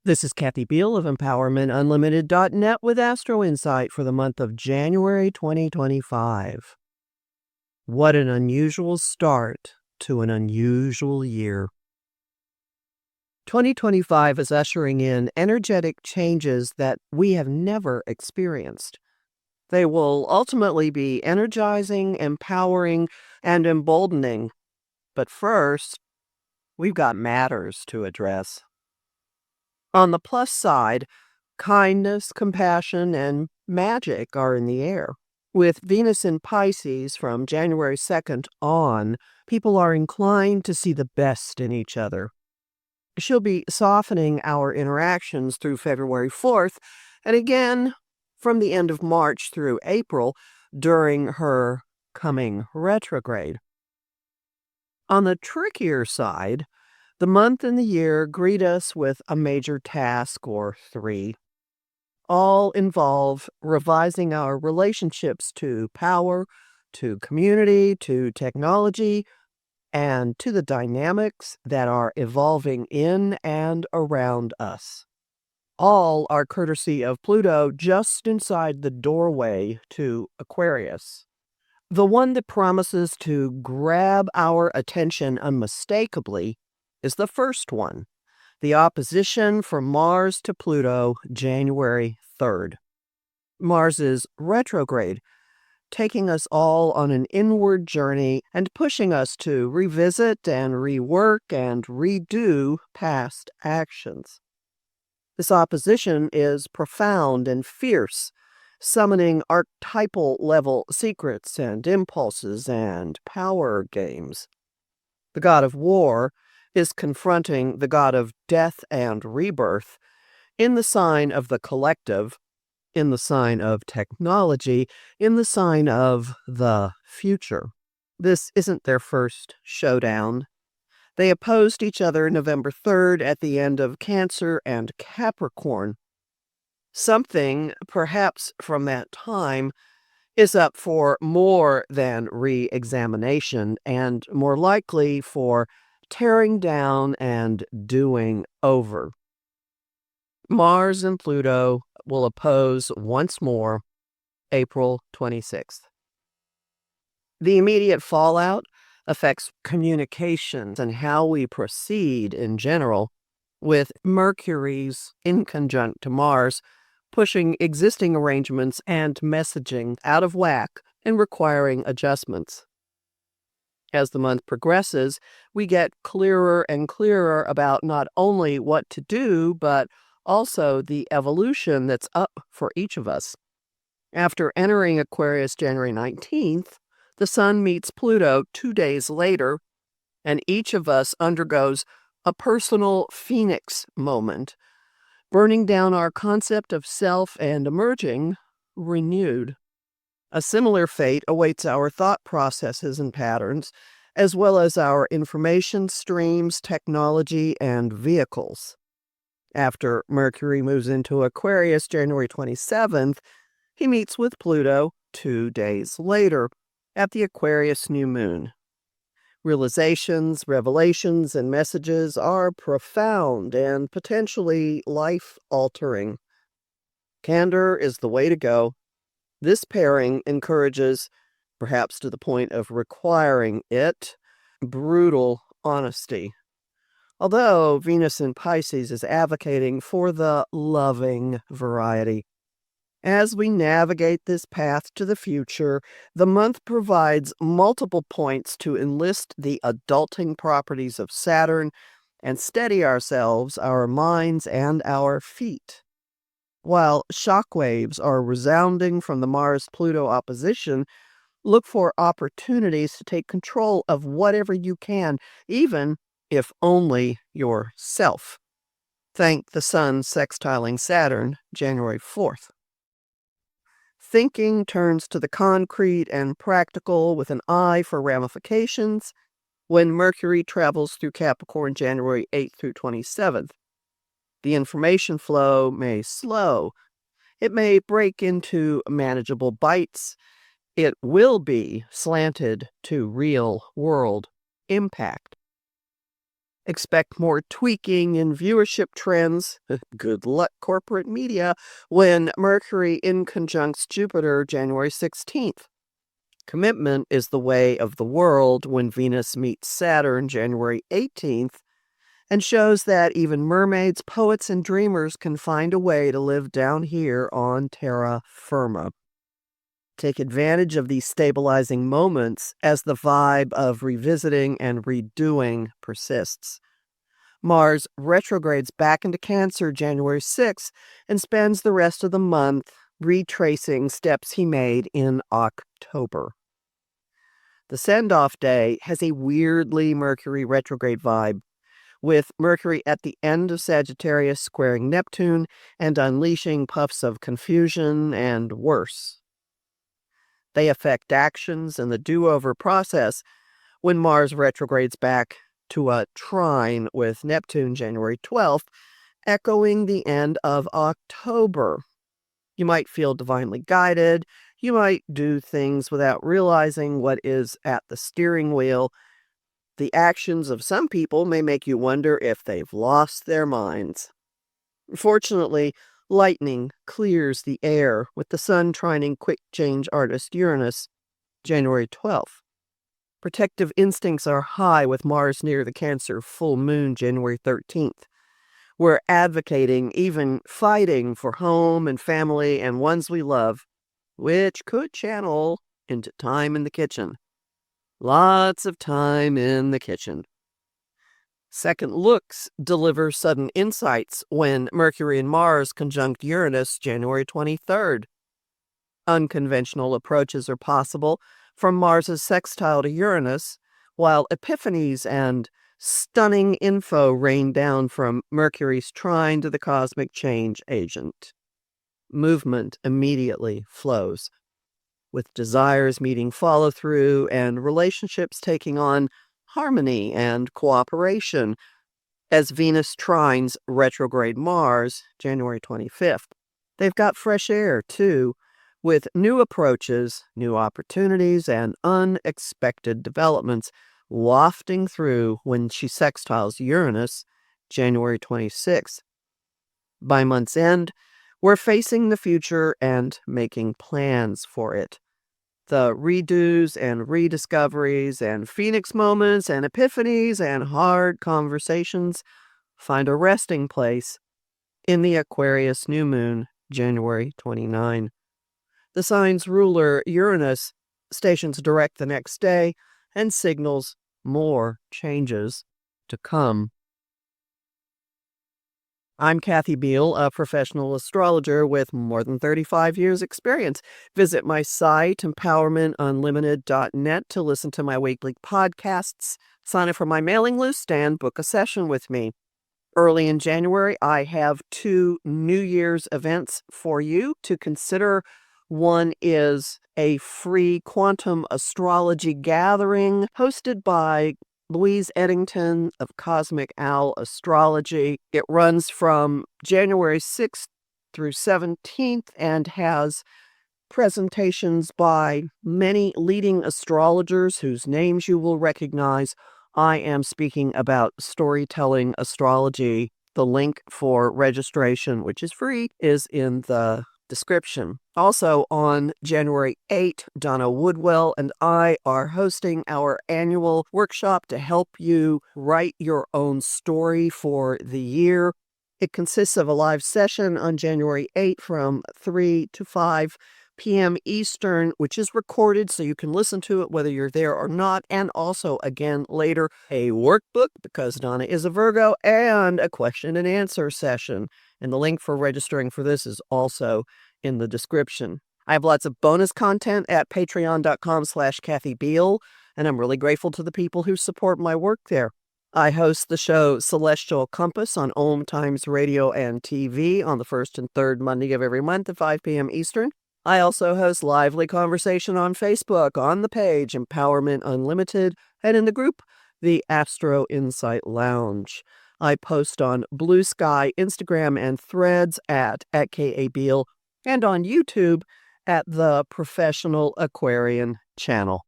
This is Kathy Beal of EmpowermentUnlimited.net with Astro Insight for the month of January 2025. What an unusual start to an unusual year. 2025 is ushering in energetic changes that we have never experienced. They will ultimately be energizing, empowering, and emboldening. But first, we've got matters to address. On the plus side, kindness, compassion, and magic are in the air. With Venus in Pisces from January 2nd on, people are inclined to see the best in each other. She'll be softening our interactions through February 4th, and again from the end of March through April during her coming retrograde. On the trickier side, the month and the year greet us with a major task or three. All involve revising our relationships to power, to community, to technology, and to the dynamics that are evolving in and around us. All are courtesy of Pluto just inside the doorway to Aquarius. The one that promises to grab our attention unmistakably is the first one, the opposition from Mars to Pluto, January 3rd. Mars is retrograde, taking us all on an inward journey and pushing us to revisit and rework and redo past actions. This opposition is profound and fierce, summoning archetypal-level secrets and impulses and power games. The god of war is confronting the god of death and rebirth in the sign of the collective, in the sign of technology, in the sign of the future. This isn't their first showdown. They opposed each other November 3rd at the end of Cancer and Capricorn. Something, perhaps from that time, is up for more than re-examination and more likely for tearing down and doing over. Mars and Pluto will oppose once more April 26th. The immediate fallout affects communications and how we proceed in general, with Mercury's inconjunct to Mars pushing existing arrangements and messaging out of whack and requiring adjustments. As the month progresses, we get clearer and clearer about not only what to do, but also the evolution that's up for each of us. After entering Aquarius January 19th, the Sun meets Pluto 2 days later, and each of us undergoes a personal phoenix moment, burning down our concept of self and emerging renewed. A similar fate awaits our thought processes and patterns, as well as our information streams, technology, and vehicles. After Mercury moves into Aquarius January 27th, he meets with Pluto 2 days later at the Aquarius new moon. Realizations, revelations, and messages are profound and potentially life-altering. Candor is the way to go. This pairing encourages, perhaps to the point of requiring it, brutal honesty. Although Venus in Pisces is advocating for the loving variety. As we navigate this path to the future, the month provides multiple points to enlist the adulting properties of Saturn and steady ourselves, our minds, and our feet. While shockwaves are resounding from the Mars-Pluto opposition, look for opportunities to take control of whatever you can, even if only yourself. Thank the Sun sextiling Saturn, January 4th. Thinking turns to the concrete and practical with an eye for ramifications when Mercury travels through Capricorn January 8th through 27th. The information flow may slow. It may break into manageable bites. It will be slanted to real-world impact. Expect more tweaking in viewership trends. Good luck, corporate media, when Mercury in conjuncts Jupiter January 16th. Commitment is the way of the world when Venus meets Saturn January 18th, and shows that even mermaids, poets, and dreamers can find a way to live down here on terra firma. Take advantage of these stabilizing moments as the vibe of revisiting and redoing persists. Mars retrogrades back into Cancer January 6th and spends the rest of the month retracing steps he made in October. The send-off day has a weirdly Mercury retrograde vibe, with Mercury at the end of Sagittarius squaring Neptune and unleashing puffs of confusion and worse. They affect actions and the do-over process when Mars retrogrades back to a trine with Neptune January 12th, echoing the end of October. You might feel divinely guided. You might do things without realizing what is at the steering wheel. The actions of some people may make you wonder if they've lost their minds. Fortunately, lightning clears the air with the Sun trining quick change artist Uranus January 12th. Protective instincts are high with Mars near the Cancer full moon January 13th. We're advocating, even fighting for home and family and ones we love, which could channel into time in the kitchen. Lots of time in the kitchen. Second looks deliver sudden insights when Mercury and Mars conjunct Uranus January 23rd. Unconventional approaches are possible from Mars's sextile to Uranus, while epiphanies and stunning info rain down from Mercury's trine to the cosmic change agent. Movement immediately flows, with desires meeting follow-through and relationships taking on harmony and cooperation as Venus trines retrograde Mars January 25th. They've got fresh air, too, with new approaches, new opportunities, and unexpected developments wafting through when she sextiles Uranus January 26th. By month's end, we're facing the future and making plans for it. The redos and rediscoveries and phoenix moments and epiphanies and hard conversations find a resting place in the Aquarius new moon, January 29. The sign's ruler, Uranus, stations direct the next day and signals more changes to come. I'm Kathy Beal, a professional astrologer with more than 35 years' experience. Visit my site, empowermentunlimited.net, to listen to my weekly podcasts, sign up for my mailing list, and book a session with me. Early in January, I have 2 New Year's events for you to consider. One is a free quantum astrology gathering hosted by Louise Eddington of Cosmic Owl Astrology. It runs from January 6th through 17th and has presentations by many leading astrologers whose names you will recognize. I am speaking about storytelling astrology. The link for registration, which is free, is in the description. Also, on January 8th, Donna Woodwell and I are hosting our annual workshop to help you write your own story for the year. It consists of a live session on January 8th from 3 to 5 p.m. Eastern, which is recorded so you can listen to it whether you're there or not, and also, again, later, a workbook, because Donna is a Virgo, and a question and answer session. And the link for registering for this is also in the description. I have lots of bonus content at patreon.com/Kathy Beal, and I'm really grateful to the people who support my work there. I host the show Celestial Compass on Om Times Radio and TV on the first and third Monday of every month at 5 p.m. Eastern. I also host lively conversation on Facebook, on the page Empowerment Unlimited, and in the group, the Astro Insight Lounge. I post on Blue Sky, Instagram, and Threads at @KABeal, and on YouTube at the Professional Aquarian channel.